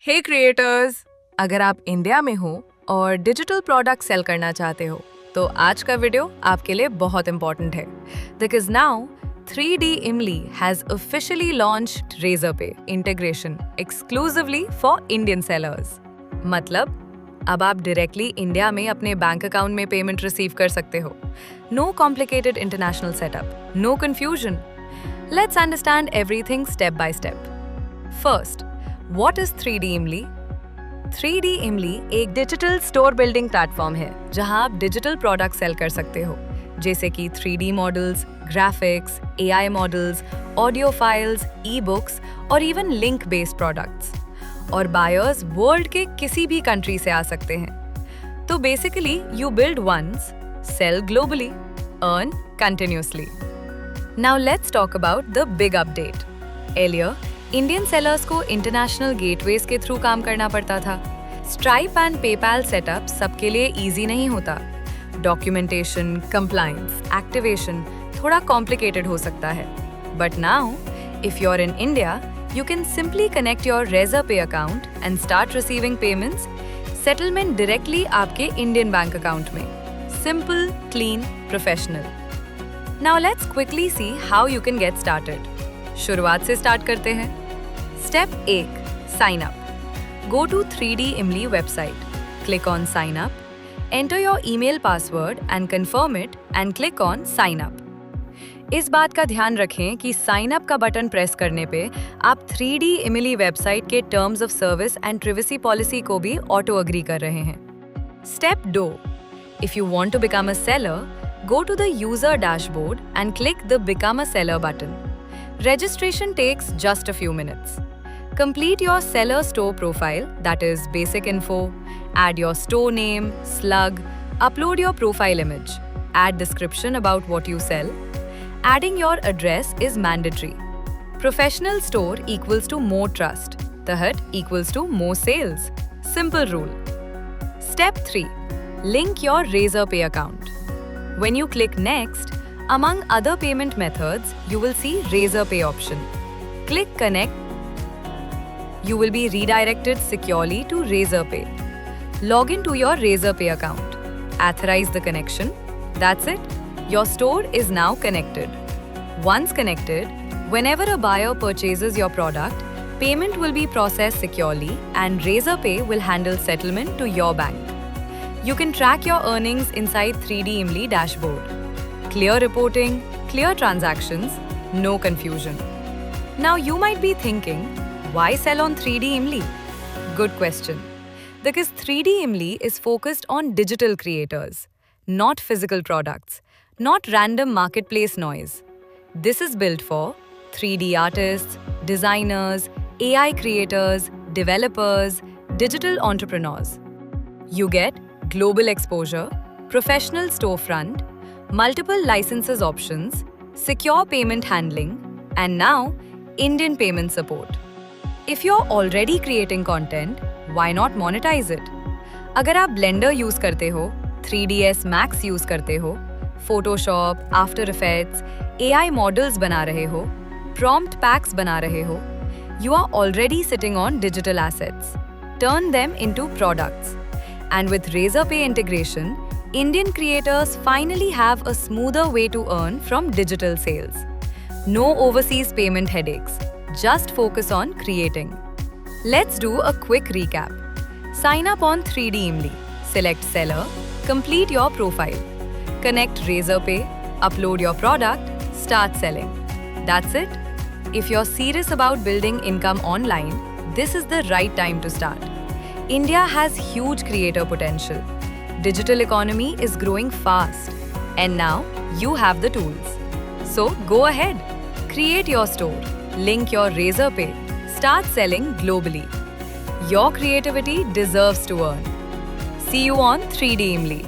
हे creators, अगर आप India में हो और डिजिटल प्रोडक्ट सेल करना चाहते हो तो आज का वीडियो आपके लिए बहुत इंपॉर्टेंट है because now 3D Imli has officially launched Razorpay integration exclusively for Indian sellers. मतलब अब आप डायरेक्टली इंडिया में अपने बैंक अकाउंट में पेमेंट रिसीव कर सकते हो. No complicated international setup, no confusion. Let's understand everything step by step. First, What is 3D Imli? 3D Imli एक डिजिटल स्टोर बिल्डिंग प्लेटफॉर्म है जहां आप डिजिटल प्रोडक्ट सेल कर सकते हो जैसे कि 3D models, graphics, AI models, audio files, e-books और इवन लिंक बेस्ड प्रोडक्ट्स. और बायर्स वर्ल्ड के किसी भी कंट्री से आ सकते हैं. तो basically you build once, sell globally, earn continuously. Now let's talk about the big update. Earlier Indian sellers को इंटरनेशनल गेटवेज के थ्रू काम करना पड़ता था. स्ट्राइप एंड पेपैल सेटअप सबके लिए इजी नहीं होता. डॉक्यूमेंटेशन, कंप्लायंस, एक्टिवेशन थोड़ा कॉम्प्लिकेटेड हो सकता है. But now if you are in India, you can simply connect your Razorpay account and start receiving payments. Settlement directly आपके Indian bank account में. Simple, clean, professional. Now let's quickly see how you can get started. शुरुआत से start करते हैं. Step 1. Sign up. Go to 3D Imli website. Click on Sign up. Enter your email password and confirm it and click on Sign up. इस बात का ध्यान रखें कि साइन अप का बटन प्रेस करने पे आप 3D Imli वेबसाइट के terms of service and privacy policy को भी ऑटो अग्री कर रहे हैं. Step 2. If you want to become a seller, go to the user dashboard and click the become a seller button. Registration takes just a few minutes. Complete your seller store profile, that is basic info, add your store name, slug, upload your profile image, add description about what you sell. Adding your address is mandatory. Professional store equals to more trust. Tahat equals to more sales. Simple rule. Step 3. Link your Razorpay account. When you click next, among other payment methods, you will see Razorpay option. Click connect. You will be redirected securely to Razorpay. Log in to your Razorpay account. Authorize the connection. That's it. Your store is now connected. Once connected, whenever a buyer purchases your product, payment will be processed securely and Razorpay will handle settlement to your bank. You can track your earnings inside 3D Imli dashboard. Clear reporting, clear transactions, no confusion. Now you might be thinking, why sell on 3D Imli? Good question. Because 3D Imli is focused on digital creators, not physical products. Not random marketplace noise. This is built for 3D artists, designers, AI creators, developers, digital entrepreneurs. You get global exposure, professional storefront, multiple licenses options, secure payment handling, and now Indian payment support. If you're already creating content, why not monetize it? अगर आप Blender use करते हो, 3ds Max use करते हो, Photoshop, After Effects, AI models बना रहे हो, prompt packs बना रहे हो, you are already sitting on digital assets. Turn them into products. And with Razorpay integration, Indian creators finally have a smoother way to earn from digital sales. No overseas payment headaches. Just focus on creating. Let's do a quick recap. Sign up on 3D Imli. Select seller. Complete your profile. Connect Razorpay, upload your product, start selling. That's it. If you're serious about building income online, this is the right time to start. India has huge creator potential. Digital economy is growing fast. And now you have the tools. So go ahead. Create your store. Link your Razorpay. Start selling globally. Your creativity deserves to earn. See you on 3D Imli.